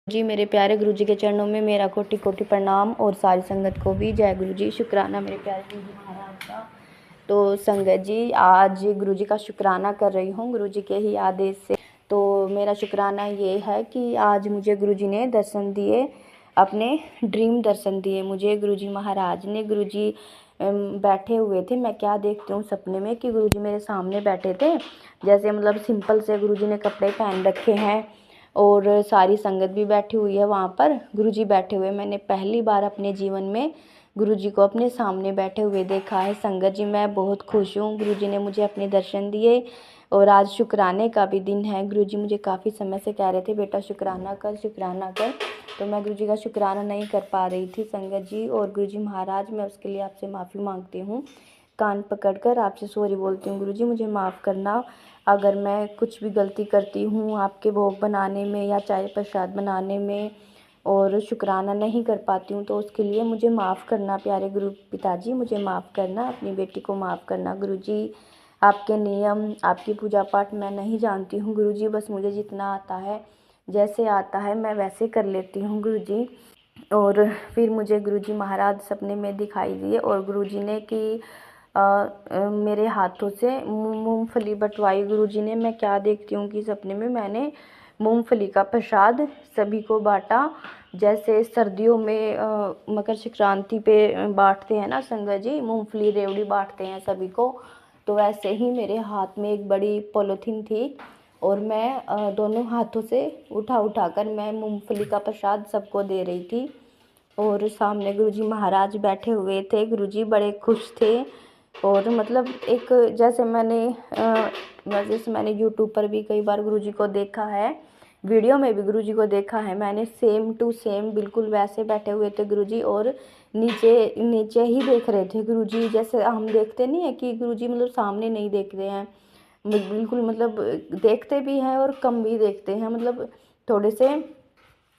जी मेरे प्यारे गुरु जी के चरणों में मेरा कोटि कोटि प्रणाम और सारी संगत को भी जय गुरु जी। शुक्राना मेरे प्यारे गुरु जी महाराज का। तो संगत जी आज गुरु जी का शुक्राना कर रही हूँ गुरु जी के ही आदेश से। तो मेरा शुक्राना ये है कि आज मुझे गुरु जी ने दर्शन दिए, अपने ड्रीम दर्शन दिए मुझे गुरु जी महाराज ने। गुरु जी बैठे हुए थे, मैं क्या देखती हूँ सपने में कि गुरु जी मेरे सामने बैठे थे। जैसे मतलब सिंपल से गुरु जी ने कपड़े पहन रखे हैं और सारी संगत भी बैठी हुई है वहाँ पर। गुरुजी बैठे हुए मैंने पहली बार अपने जीवन में गुरुजी को अपने सामने बैठे हुए देखा है। संगत जी मैं बहुत खुश हूँ, गुरुजी ने मुझे अपने दर्शन दिए और आज शुक्राने का भी दिन है। गुरुजी मुझे काफ़ी समय से कह रहे थे बेटा शुक्राना कर शुक्राना कर, तो मैं गुरुजी का शुक्राना नहीं कर पा रही थी संगत जी। और गुरुजी महाराज मैं उसके लिए आपसे माफ़ी मांगती हूँ, कान पकड़कर आपसे सॉरी बोलती हूँ। गुरुजी मुझे माफ़ करना अगर मैं कुछ भी गलती करती हूँ आपके भोग बनाने में या चाय प्रसाद बनाने में और शुक्राना नहीं कर पाती हूँ, तो उसके लिए मुझे माफ़ करना प्यारे गुरु पिताजी, मुझे माफ़ करना, अपनी बेटी को माफ़ करना। गुरुजी आपके नियम आपकी पूजा पाठ मैं नहीं जानती हूँ गुरुजी, बस मुझे जितना आता है जैसे आता है मैं वैसे कर लेती हूँ गुरुजी। और फिर मुझे गुरुजी महाराज सपने में दिखाई दिए और गुरुजी ने कि मेरे हाथों से मूंगफली बंटवाई गुरुजी ने। मैं क्या देखती हूँ कि सपने में मैंने मूंगफली का प्रसाद सभी को बांटा, जैसे सर्दियों में मकर संक्रांति पे बांटते हैं ना संगत जी, मूंगफली रेवड़ी बांटते हैं सभी को, तो वैसे ही मेरे हाथ में एक बड़ी पॉलीथीन थी और मैं दोनों हाथों से उठा कर मैं मूंगफली का प्रसाद सबको दे रही थी। और सामने गुरुजी महाराज बैठे हुए थे, गुरुजी बड़े खुश थे। और मतलब एक जैसे मैंने यूट्यूब पर भी कई बार गुरुजी को देखा है, वीडियो में भी गुरुजी को देखा है मैंने, सेम टू सेम बिल्कुल वैसे बैठे हुए थे गुरुजी और नीचे नीचे ही देख रहे थे गुरुजी। जैसे हम देखते नहीं है कि गुरुजी मतलब सामने नहीं देख रहे हैं, बिल्कुल मतलब देखते भी हैं और कम भी देखते हैं। मतलब थोड़े से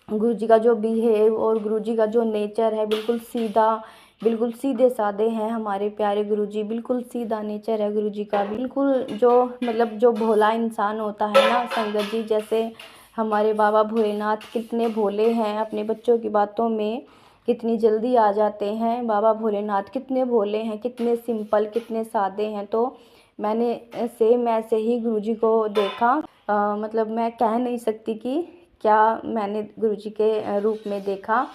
गुरुजी का जो बिहेव और गुरुजी का जो नेचर है बिल्कुल सीधा, बिल्कुल सीधे साधे हैं हमारे प्यारे गुरुजी, बिल्कुल सीधा नेचर है गुरुजी का, बिल्कुल जो मतलब जो भोला इंसान होता है ना संगत जी, जैसे हमारे बाबा भोलेनाथ कितने भोले हैं, अपने बच्चों की बातों में कितनी जल्दी आ जाते हैं। बाबा भोलेनाथ कितने भोले हैं, कितने सिंपल, कितने सादे हैं। तो मैंने सेम ऐसे ही गुरुजी को देखा। मतलब मैं कह नहीं सकती कि क्या मैंने गुरुजी के रूप में देखा।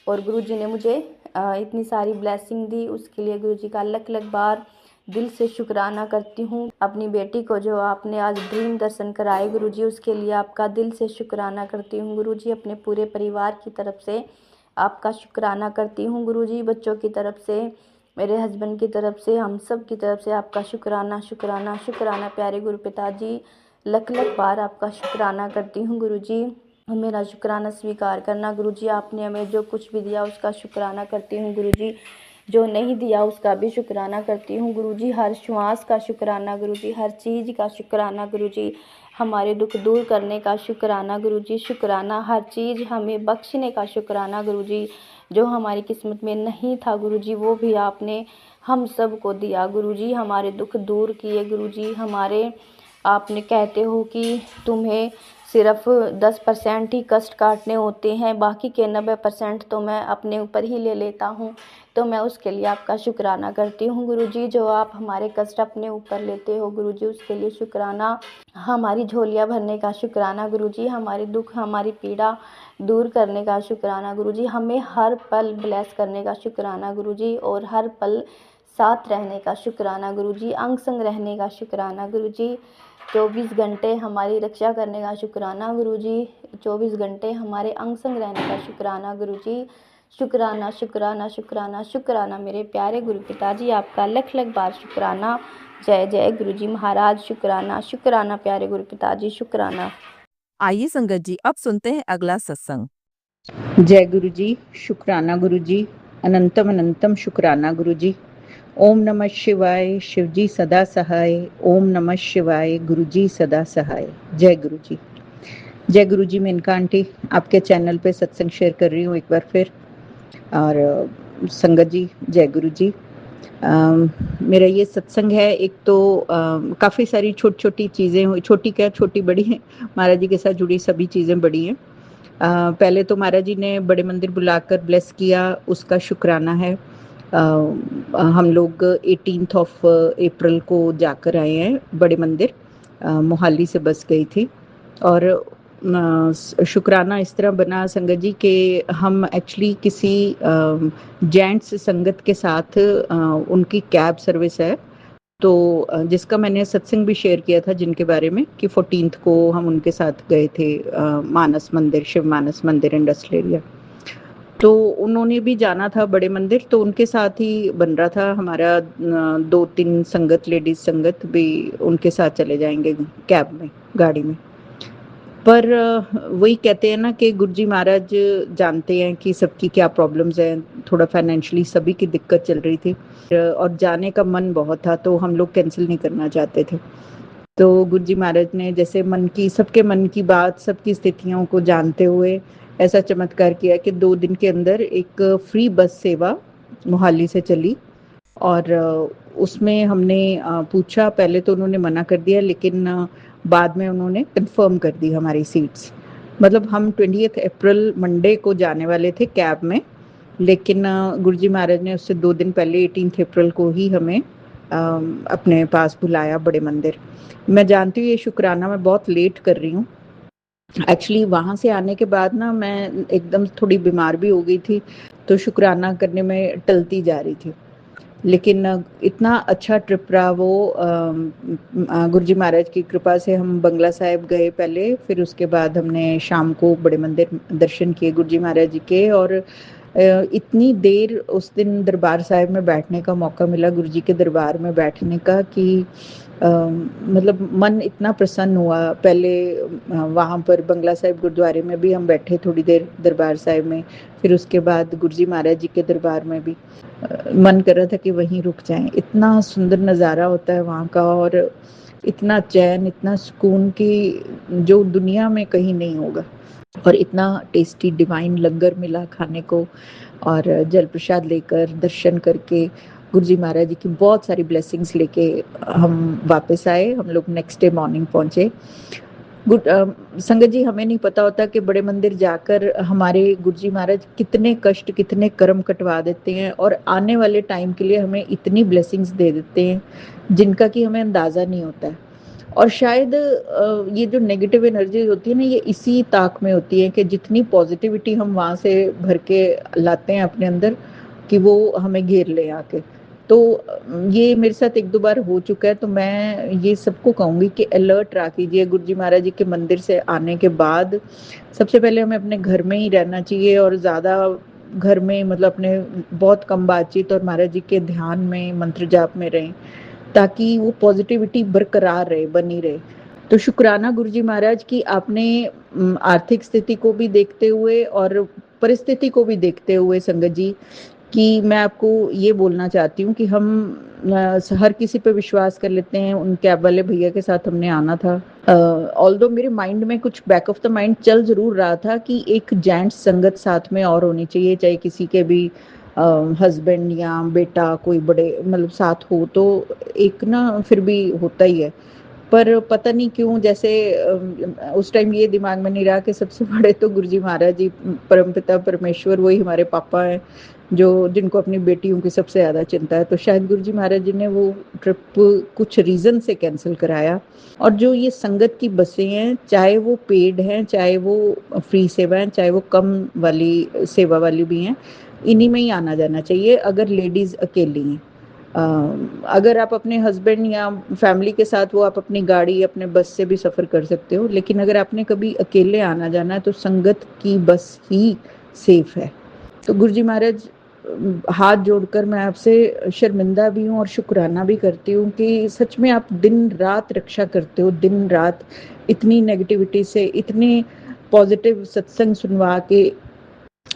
और गुरुजी ने मुझे इतनी सारी ब्लेसिंग दी, उसके लिए गुरुजी का लख लख बार दिल से शुक्राना करती हूँ। अपनी बेटी को जो आपने आज ड्रीम दर्शन कराए गुरुजी, उसके लिए आपका दिल से शुक्राना करती हूँ गुरुजी। अपने पूरे परिवार की तरफ से आपका शुक्राना करती हूँ गुरुजी, बच्चों की तरफ से, मेरे हस्बैंड की तरफ से, हम सब की तरफ से आपका शुक्राना शुक्राना शुक्राना प्यारे गुरु पिताजी। लख लख बार आपका शुक्राना करती हूँ गुरुजी। मेरा शुक्राना स्वीकार करना गुरुजी, आपने हमें जो कुछ भी दिया उसका शुक्राना करती हूँ गुरुजी, जो नहीं दिया उसका भी शुक्राना करती हूँ गुरुजी। हर श्वास का शुक्राना गुरुजी, हर चीज़ का शुक्राना गुरुजी, हमारे दुख दूर करने का शुक्राना गुरुजी, शुक्राना हर चीज़ हमें बख्शने का शुक्राना गुरुजी। जो हमारी किस्मत में नहीं था गुरुजी वो भी आपने हम सब को दिया गुरुजी, हमारे दुख दूर किए गुरुजी। हमारे आपने कहते हो कि तुम्हें सिर्फ 10% ही कष्ट काटने होते हैं, बाकी के 90% तो मैं अपने ऊपर ही ले लेता हूँ। तो मैं उसके लिए आपका शुक्राना करती हूँ गुरुजी, जो आप हमारे कष्ट अपने ऊपर लेते हो गुरुजी, उसके लिए शुक्राना। हमारी झोलियाँ भरने का शुक्राना गुरुजी, हमारे दुख हमारी पीड़ा दूर करने का शुक्राना गुरुजी, हमें हर पल ब्लेस करने का शुक्राना गुरुजी और हर पल साथ रहने का शुक्राना गुरुजी, अंग संग रहने का शुक्राना गुरुजी। 24 घंटे हमारी रक्षा करने का शुक्राना गुरुजी, 24 घंटे हमारे अंग संग रहने का शुक्राना गुरुजी। शुक्राना शुक्राना शुक्राना शुक्राना मेरे प्यारे गुरु पिताजी, आपका लख लख बार शुक्राना। जय जय गुरुजी महाराज, शुक्राना शुक्राना प्यारे गुरु पिताजी, शुक्राना। आइए संगत जी अब सुनते हैं अगला सत्संग। जय गुरु जी, शुक्राना गुरु जी, अनंतम अनंतम शुक्राना गुरु जी। ओम नमः शिवाय, शिव जी सदा सहाय। ओम नमः शिवाय, गुरु जी सदा सहाय। जय गुरु जी। जय गुरु जी। मेनका आंटी आपके चैनल पे सत्संग शेयर कर रही हूँ एक बार फिर। और संगत जी जय गुरु जी। मेरा ये सत्संग है, एक तो काफ़ी सारी छोटी छोटी चीज़ें, छोटी क्या छोटी बड़ी हैं, महाराज जी के साथ जुड़ी सभी चीज़ें बड़ी हैं। पहले तो महाराज जी ने बड़े मंदिर बुलाकर ब्लेस किया, उसका शुक्राना है। हम लोग 18th ऑफ अप्रैल को जाकर आए हैं बड़े मंदिर। मोहाली से बस गई थी और शुक्राना इस तरह बना संगत जी कि हम एक्चुअली किसी जेंट्स संगत के साथ उनकी कैब सर्विस है, तो जिसका मैंने सत्संग भी शेयर किया था जिनके बारे में कि 14th को हम उनके साथ गए थे मानस मंदिर, शिव मानस मंदिर इंडस्ट्रियल एरिया। तो उन्होंने भी जाना था बड़े मंदिर, तो उनके साथ ही बन रहा था हमारा 2-3 संगत, लेडीज संगत भी उनके साथ चले जाएंगे कैब में, गाड़ी में। पर वही कहते हैं ना कि गुरुजी महाराज जानते हैं कि सबकी क्या प्रॉब्लम्स हैं, थोड़ा फाइनेंशियली सभी की दिक्कत चल रही थी और जाने का मन बहुत था, तो हम लोग कैंसिल नहीं करना चाहते थे। तो गुरुजी महाराज ने जैसे सबके मन की बात, सबकी स्थितियों को जानते हुए ऐसा चमत्कार किया कि 2 दिन के अंदर एक फ्री बस सेवा मोहाली से चली और उसमें हमने पूछा, पहले तो उन्होंने मना कर दिया, लेकिन बाद में उन्होंने कंफर्म कर दी हमारी सीट्स। मतलब हम 20th अप्रैल मंडे को जाने वाले थे कैब में, लेकिन गुरुजी महाराज ने उससे 2 दिन पहले 18th अप्रैल को ही हमें अपने पास बुलाया बड़े मंदिर। मैं जानती हूँ ये शुक्राना मैं बहुत लेट कर रही हूँ। एक्चुअली वहाँ से आने के बाद ना मैं एकदम थोड़ी बीमार भी हो गई थी, तो शुक्राना करने में टलती जा रही थी। लेकिन इतना अच्छा ट्रिप रहा वो। गुरुजी महाराज की कृपा से हम बंगला साहिब गए पहले, फिर उसके बाद हमने शाम को बड़े मंदिर दर्शन किए गुरुजी महाराज जी के, और इतनी देर उस दिन दरबार साहिब में बैठने का मौका मिला, गुरुजी के दरबार में बैठने का, कि मतलब मन इतना प्रसन्न हुआ। पहले वहाँ पर बंगला साहिब गुरुद्वारे में भी हम बैठे थोड़ी देर दरबार साहिब में, फिर उसके बाद गुरुजी महाराज जी के दरबार में भी मन कर रहा था कि वहीं रुक जाएं। इतना सुंदर नज़ारा होता है वहाँ का, और इतना चैन, इतना सुकून कि जो दुनिया में कहीं नहीं होगा। और इतना टेस्टी डिवाइन लंगर मिला खाने को, और जल प्रसाद लेकर दर्शन करके गुरुजी महाराज जी की बहुत सारी ब्लेसिंग्स लेके हम वापस आए। हम लोग नेक्स्ट डे मॉर्निंग पहुंचे। संगत जी, हमें नहीं पता होता कि बड़े मंदिर जाकर हमारे गुरुजी महाराज कितने कष्ट, कितने कर्म कटवा देते हैं, और आने वाले टाइम के लिए हमें इतनी ब्लेसिंग्स दे देते हैं जिनका कि हमें अंदाजा नहीं होता है। और शायद ये जो नेगेटिव एनर्जी होती है ना, ये इसी ताक में होती है कि जितनी पॉजिटिविटी हम वहाँ से भर के लाते हैं अपने अंदर, कि वो हमें घेर ले आके। तो ये मेरे साथ 1-2 बार हो चुका है, तो मैं ये सबको कहूँगी कि अलर्ट रहा कीजिए। गुरुजी महाराज जी के मंदिर से आने के बाद सबसे पहले हमें अपने घर में ही रहना चाहिए, और ज़्यादा घर में मतलब अपने बहुत कम बातचीत, और महाराज जी के ध्यान में, मंत्र जाप में रहें, ताकि वो पॉजिटिविटी बरकरार रहे, बनी रहे। तो शुक्राना गुरुजी महाराज की, आपने आर्थिक स्थिति को भी देखते हुए और परिस्थिति को भी देखते हुए संगत जी, कि मैं आपको ये बोलना चाहती हूँ कि हम हर किसी पे विश्वास कर लेते हैं। उन कैब वाले भैया के साथ हमने आना था। ऑल्दो मेरे माइंड में कुछ बैक ऑफ द माइंड चल जरूर रहा था कि एक जेंट्स संगत साथ में और होनी चाहिए, चाहे किसी के भी हस्बैंड या बेटा कोई बड़े मतलब साथ हो, तो एक ना फिर भी होता ही है। पर पता नहीं क्यों, जैसे उस टाइम ये दिमाग में नहीं रहा कि सबसे बड़े तो गुरुजी महाराज जी, परमपिता परमेश्वर, वही हमारे पापा हैं, जो जिनको अपनी बेटियों की सबसे ज़्यादा चिंता है। तो शायद गुरुजी महाराज जी ने वो ट्रिप कुछ रीज़न से कैंसिल कराया। और जो ये संगत की बसें हैं, चाहे वो पेड हैं, चाहे वो फ्री सेवा हैं, चाहे वो कम वाली सेवा वाली भी हैं, इन्हीं में ही आना जाना चाहिए अगर लेडीज़ अकेली हैं। अगर आप अपने हस्बैंड या फैमिली के साथ, वो आप अपनी गाड़ी, अपने बस से भी सफ़र कर सकते हो, लेकिन अगर आपने कभी अकेले आना जाना है तो संगत की बस ही सेफ है। तो गुरुजी महाराज, हाथ जोड़कर मैं आपसे शर्मिंदा भी हूँ और शुक्राना भी करती हूँ कि सच में आप दिन रात रक्षा करते हो, दिन रात इतनी नेगेटिविटी से, इतने पॉजिटिव सत्संग सुनवा के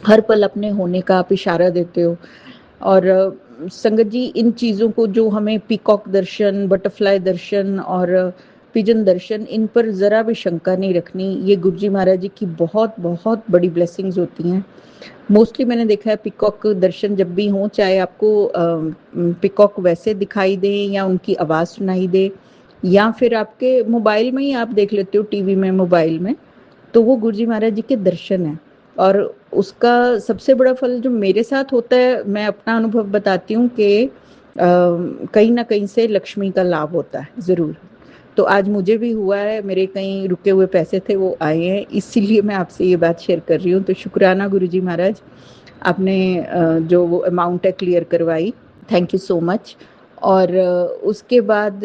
हर पल अपने होने का आप इशारा देते हो। और संगत जी, इन चीज़ों को, जो हमें पीकॉक दर्शन, बटरफ्लाई दर्शन और पिजन दर्शन, इन पर ज़रा भी शंका नहीं रखनी। ये गुरुजी महाराज जी की बहुत बहुत बड़ी ब्लेसिंग्स होती हैं। मोस्टली मैंने देखा है पीकॉक दर्शन जब भी हों, चाहे आपको पीकॉक वैसे दिखाई दे या उनकी आवाज़ सुनाई दे, या फिर आपके मोबाइल में ही आप देख लेते हो, टीवी में, मोबाइल में, तो वो गुरु जी महाराज जी के दर्शन है। और उसका सबसे बड़ा फल जो मेरे साथ होता है, मैं अपना अनुभव बताती हूँ कि कहीं ना कहीं से लक्ष्मी का लाभ होता है ज़रूर। तो आज मुझे भी हुआ है, मेरे कहीं रुके हुए पैसे थे वो आए हैं, इसीलिए मैं आपसे ये बात शेयर कर रही हूँ। तो शुक्राना गुरुजी महाराज, आपने जो वो अमाउंट है क्लियर करवाई, थैंक यू सो मच। और उसके बाद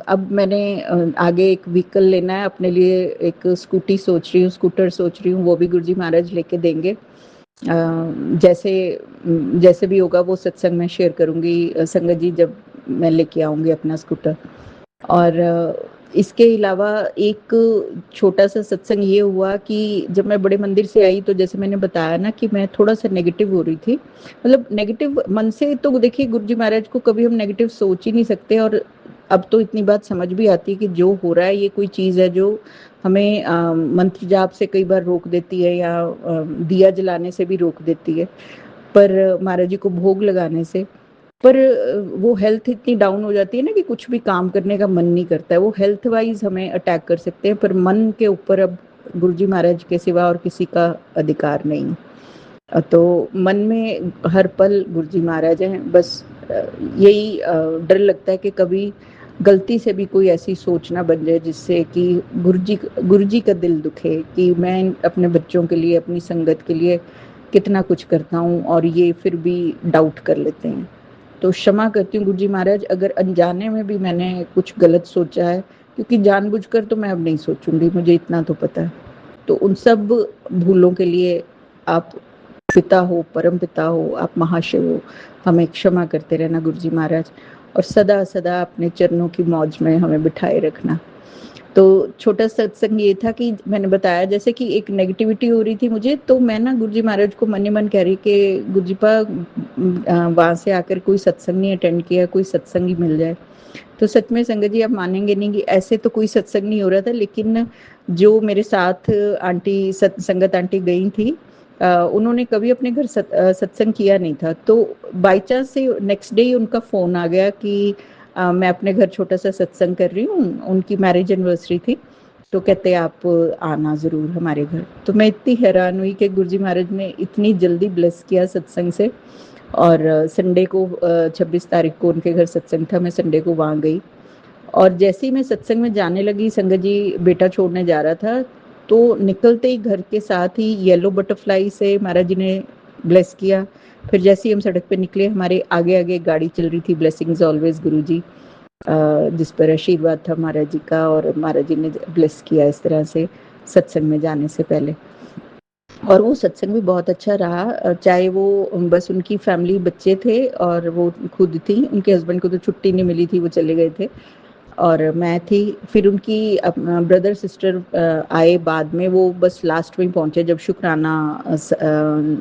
अब मैंने आगे एक व्हीकल लेना है अपने लिए, एक स्कूटी सोच रही हूँ, स्कूटर सोच रही हूँ, वो भी गुरुजी महाराज लेके देंगे। जैसे जैसे भी होगा वो सत्संग में शेयर करूँगी संगत जी, जब मैं लेके आऊँगी अपना स्कूटर। और इसके अलावा एक छोटा सा सत्संग ये हुआ कि जब मैं बड़े मंदिर से आई, तो जैसे मैंने बताया ना कि मैं थोड़ा सा नेगेटिव हो रही थी, मतलब नेगेटिव मन से। तो देखिए गुरु जी महाराज को कभी हम नेगेटिव सोच ही नहीं सकते। और अब तो इतनी बात समझ भी आती है कि जो हो रहा है ये कोई चीज़ है जो हमें मंत्र जाप से कई बार रोक देती है, या दिया जलाने से भी रोक देती है, पर महाराज जी को भोग लगाने से। पर वो हेल्थ इतनी डाउन हो जाती है ना कि कुछ भी काम करने का मन नहीं करता है। वो हेल्थ वाइज हमें अटैक कर सकते हैं, पर मन के ऊपर अब गुरुजी महाराज के सिवा और किसी का अधिकार नहीं। तो मन में हर पल गुरुजी महाराज हैं। बस यही डर लगता है कि कभी गलती से भी कोई ऐसी सोच ना बन जाए जिससे कि गुरुजी का दिल दुखे कि मैं अपने बच्चों के लिए, अपनी संगत के लिए कितना कुछ करता हूँ और ये फिर भी डाउट कर लेते हैं। तो क्षमा करती हूँ गुरुजी महाराज अगर अनजाने में भी मैंने कुछ गलत सोचा है, क्योंकि जानबूझकर तो मैं अब नहीं सोचूंगी, मुझे इतना तो पता है। तो उन सब भूलों के लिए आप पिता हो, परम पिता हो, आप महाशिव हो, हमें क्षमा करते रहना गुरुजी महाराज, और सदा सदा अपने चरणों की मौज में हमें बिठाए रखना। तो छोटा सत्संग ये था कि मैंने बताया जैसे कि एक नेगेटिविटी हो रही थी मुझे, तो मैं ना गुरुजी महाराज को मन ही मन कह रही कि गुरुजी पा वहां से आकर कोई सत्संग नहीं अटेंड किया, कोई सत्संग ही मिल जाए। तो सच में संगत जी आप मानेंगे नहीं कि ऐसे तो कोई सत्संग नहीं हो रहा था, लेकिन जो मेरे साथ आंटी संगत आंटी गई थी, उन्होंने कभी अपने घर सत्संग किया नहीं था। तो बाई चांस से नेक्स्ट डे ही उनका फोन आ गया कि मैं अपने घर छोटा सा सत्संग कर रही हूँ, उनकी मैरिज एनिवर्सरी थी, तो कहते आप आना जरूर हमारे घर। तो मैं इतनी हैरान हुई कि गुरुजी महाराज ने इतनी जल्दी ब्लेस किया सत्संग से। और संडे को 26 तारीख को उनके घर सत्संग था, मैं संडे को वहाँ गई। और जैसे ही मैं सत्संग में जाने लगी, संगत जी बेटा छोड़ने जा रहा था, तो निकलते ही घर के साथ ही येलो बटरफ्लाई से महाराज जी ने ब्लेस किया। फिर जैसे ही हम सड़क पे निकले, हमारे आगे आगे गाड़ी चल रही थी, ब्लेसिंग्स ऑलवेज गुरु जी, जिस पर आशीर्वाद था महाराज जी का, और महाराज जी ने ब्लेस किया इस तरह से सत्संग में जाने से पहले। और वो सत्संग भी बहुत अच्छा रहा, चाहे वो बस उनकी फैमिली बच्चे थे और वो खुद थी, उनके हस्बैंड को तो छुट्टी नहीं मिली थी, वो चले गए थे, और मैं थी। फिर उनकी ब्रदर सिस्टर आए बाद में, वो बस लास्ट में पहुंचे जब शुक्राना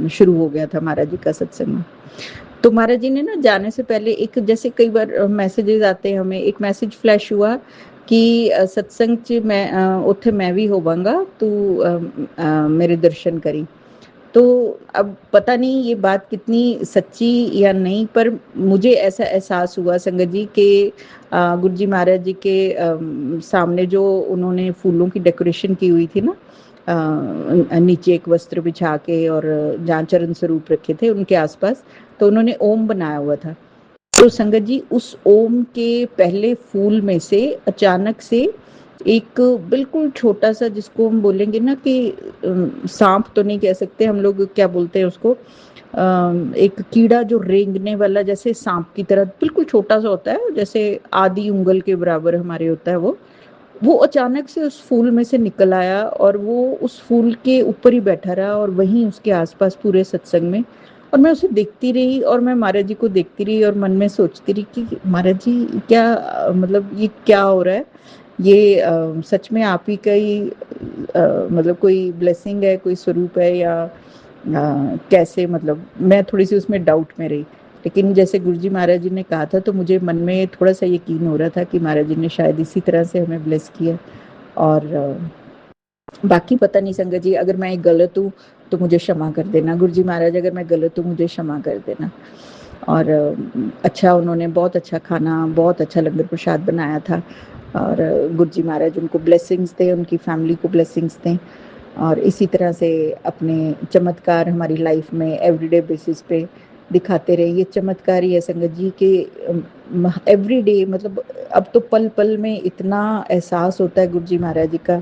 शुरू हो गया था महाराज जी का सत्संग में। तो महाराज जी ने ना जाने से पहले एक, जैसे कई बार मैसेजेस आते हैं हमें, एक मैसेज फ्लैश हुआ कि सत्संग च मैं उत्थे मैं भी होवांगा, तू मेरे दर्शन करी। तो अब पता नहीं ये बात कितनी सच्ची या नहीं, पर मुझे ऐसा एहसास हुआ संगत जी के गुरु जी महाराज जी के सामने जो उन्होंने फूलों की डेकोरेशन की हुई थी ना, नीचे एक वस्त्र बिछा के, और जहाँ चरण स्वरूप रखे थे उनके आसपास, तो उन्होंने ओम बनाया हुआ था। तो संगत जी उस ओम के पहले फूल में से अचानक से एक बिल्कुल छोटा सा, जिसको हम बोलेंगे ना कि सांप तो नहीं कह सकते हम लोग, क्या बोलते हैं उसको, एक कीड़ा जो रेंगने वाला, जैसे सांप की तरह बिल्कुल छोटा सा होता है, जैसे आधी उंगल के बराबर हमारे होता है वो अचानक से उस फूल में से निकल आया, और वो उस फूल के ऊपर ही बैठा रहा, और वहीं उसके आसपास पूरे सत्संग में। और मैं उसे देखती रही, और मैं महाराज जी को देखती रही, और मन में सोचती रही कि महाराज जी क्या मतलब ये क्या हो रहा है, ये सच में आप ही का ही मतलब कोई ब्लेसिंग है, कोई स्वरूप है, या कैसे, मतलब मैं थोड़ी सी उसमें डाउट में रही। लेकिन जैसे गुरुजी महाराज जी ने कहा था, तो मुझे मन में थोड़ा सा यकीन हो रहा था कि महाराज जी ने शायद इसी तरह से हमें ब्लेस किया। और बाकी पता नहीं संगत जी, अगर मैं गलत हूँ तो मुझे क्षमा कर देना, गुरुजी महाराज अगर मैं गलत हूँ मुझे क्षमा कर देना। और अच्छा, उन्होंने बहुत अच्छा खाना, बहुत अच्छा लंगर प्रसाद बनाया था, और गुरुजी महाराज उनको ब्लेसिंग्स दें, उनकी फैमिली को ब्लेसिंग्स दें। और इसी तरह से अपने चमत्कार हमारी लाइफ में एवरीडे बेसिस पे दिखाते रहे। ये चमत्कार ही है संगत जी के एवरीडे, मतलब अब तो पल पल में इतना एहसास होता है गुरु जी महाराज जी का।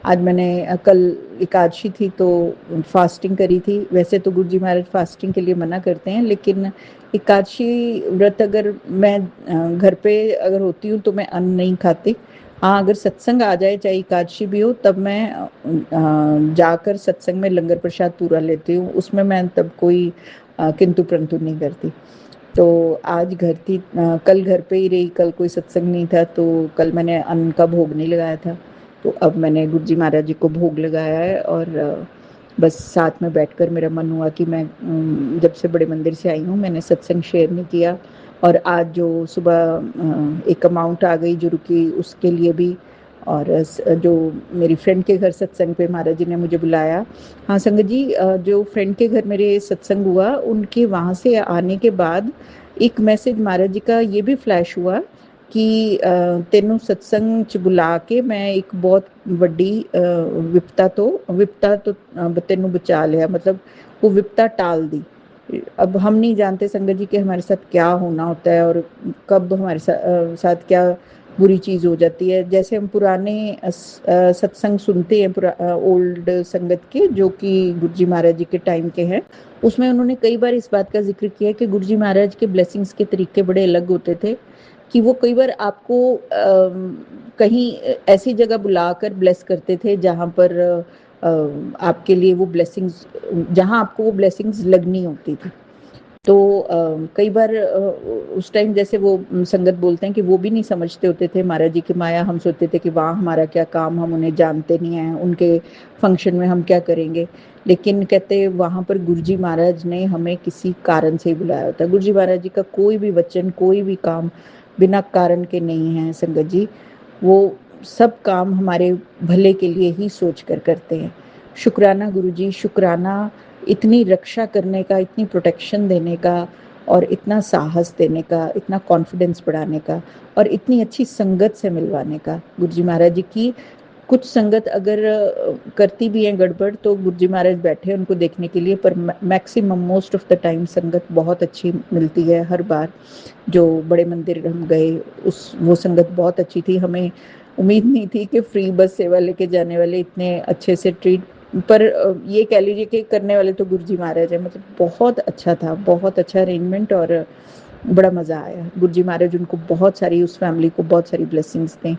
आज मैंने कल एकादशी थी तो फास्टिंग करी थी। वैसे तो गुरु जी महाराज फास्टिंग के लिए मना करते हैं, लेकिन एकादशी व्रत अगर मैं घर पे अगर होती हूँ तो मैं अन्न नहीं खाती। हाँ, अगर सत्संग आ जाए चाहे एकादशी भी हो तब मैं जाकर सत्संग में लंगर प्रसाद पूरा लेती हूँ, उसमें मैं तब कोई किंतु परंतु नहीं करती। तो आज घर थी, कल घर पे ही रही, कल कोई सत्संग नहीं था तो कल मैंने अन्न का भोग नहीं लगाया था। तो अब मैंने गुरु जी महाराज जी को भोग लगाया है और बस साथ में बैठकर मेरा मन हुआ कि मैं जब से बड़े मंदिर से आई हूँ मैंने सत्संग शेयर नहीं किया। और आज जो सुबह एक अमाउंट आ गई जो रुकी उसके लिए भी, और जो मेरी फ्रेंड के घर सत्संग पे महाराज जी ने मुझे बुलाया। हाँ संगत जी, जो फ्रेंड के घर मेरे सत्संग हुआ उनके वहाँ से आने के बाद एक मैसेज महाराज जी का ये भी फ्लैश हुआ कि तेनों सत्संग च बुला के मैं एक बहुत ਵੱਡੀ विपता तो तेनों बचा लिया, मतलब वो विपता टाल दी। अब हम नहीं जानते संगत जी के हमारे साथ क्या होना होता है और कब हमारे साथ क्या बुरी चीज हो जाती है। जैसे हम पुराने सत्संग सुनते हैं ओल्ड संगत के जो कि गुरु जी महाराज जी के टाइम के हैं, उसमें उन्होंने कई बार इस बात का जिक्र किया कि गुरु जी महाराज के ब्लेसिंग्स के तरीके बड़े अलग होते थे कि वो कई बार आपको कहीं ऐसी जगह बुलाकर ब्लेस करते थे जहां पर आपके लिए वो ब्लेसिंग्स, जहां आपको वो ब्लेसिंग्स लगनी होती थी। तो कई बार उस टाइम जैसे वो संगत बोलते हैं कि वो भी नहीं समझते होते थे महाराज जी की माया। हम सोचते थे कि वहाँ हमारा क्या काम, हम उन्हें जानते नहीं हैं, उनके फंक्शन में हम क्या करेंगे। लेकिन कहते वहाँ पर गुरु जी महाराज ने हमें किसी कारण से ही बुलाया होता है। गुरु जी महाराज जी का कोई भी वचन कोई भी काम बिना कारण के नहीं है संगत जी। वो सब काम हमारे भले के लिए ही सोच कर करते हैं। शुक्राना गुरु जी, शुक्राना इतनी रक्षा करने का, इतनी प्रोटेक्शन देने का और इतना साहस देने का, इतना कॉन्फिडेंस बढ़ाने का और इतनी अच्छी संगत से मिलवाने का। गुरु जी महाराज जी की कुछ संगत अगर करती भी है गड़बड़ तो गुरु जी महाराज बैठे हैं उनको देखने के लिए, पर maximum most of the time संगत बहुत अच्छी मिलती है। हर बार जो बड़े मंदिर हम गए उस वो संगत बहुत अच्छी थी। हमें उम्मीद नहीं थी कि फ्री बस सेवा लेके जाने वाले इतने अच्छे से ट्रीट, पर ये कह लीजिए कि करने वाले तो गुरु जी महाराज है। मतलब बहुत अच्छा था, बहुत अच्छा अरेंजमेंट और बड़ा मजा आया। गुरु जी महाराज उनको बहुत सारी, उस फैमिली को बहुत सारी ब्लेसिंग्स दें।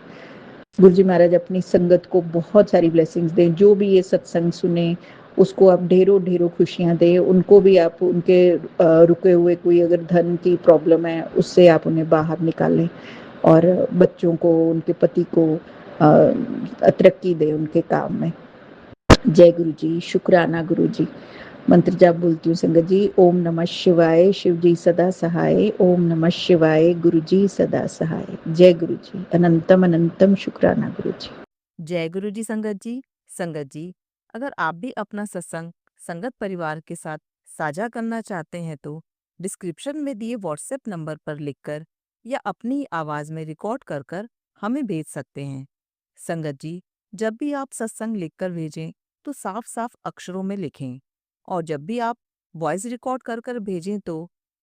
गुरु जी महाराज अपनी संगत को बहुत सारी ब्लेसिंग्स दें। जो भी ये सत्संग सुने उसको आप ढेरों ढेरों खुशियां दें। उनको भी आप उनके रुके हुए कोई अगर धन की प्रॉब्लम है उससे आप उन्हें बाहर निकालें और बच्चों को, उनके पति को तरक्की दें उनके काम में। जय गुरु जी, शुक्राना गुरु जी। मंत्र जाप बोलती हूँ संगत जी। ओम नमः शिवाय, शिव जी सदा सहाय। ओम नमः शिवाय, गुरु जी सदा सहाय। जय गुरु जी, अनंतम अनंतम शुक्राना गुरु जी। जय गुरु जी संगत जी, अगर आप भी अपना सत्संग संगत परिवार के साथ साझा करना चाहते हैं तो डिस्क्रिप्शन में दिए व्हाट्सएप नंबर पर लिखकर या अपनी आवाज में रिकॉर्ड कर कर हमें भेज सकते हैं। संगत जी, जब भी आप सत्संग लिखकर भेजें तो साफ साफ अक्षरों में लिखें और जब भी आप वॉइस रिकॉर्ड कर कर भेजें तो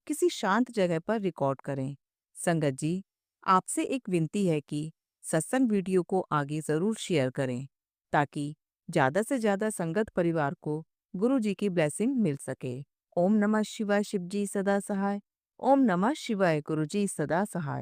किसी शांत जगह पर रिकॉर्ड करें। संगत जी, आपसे एक विनती है कि सत्संग वीडियो को आगे जरूर शेयर करें ताकि ज्यादा से ज्यादा संगत परिवार को गुरु जी की ब्लेसिंग मिल सके। ओम नमः शिवाय, शिव जी सदा सहाय। ओम नमः शिवाय, गुरु जी सदा सहाय।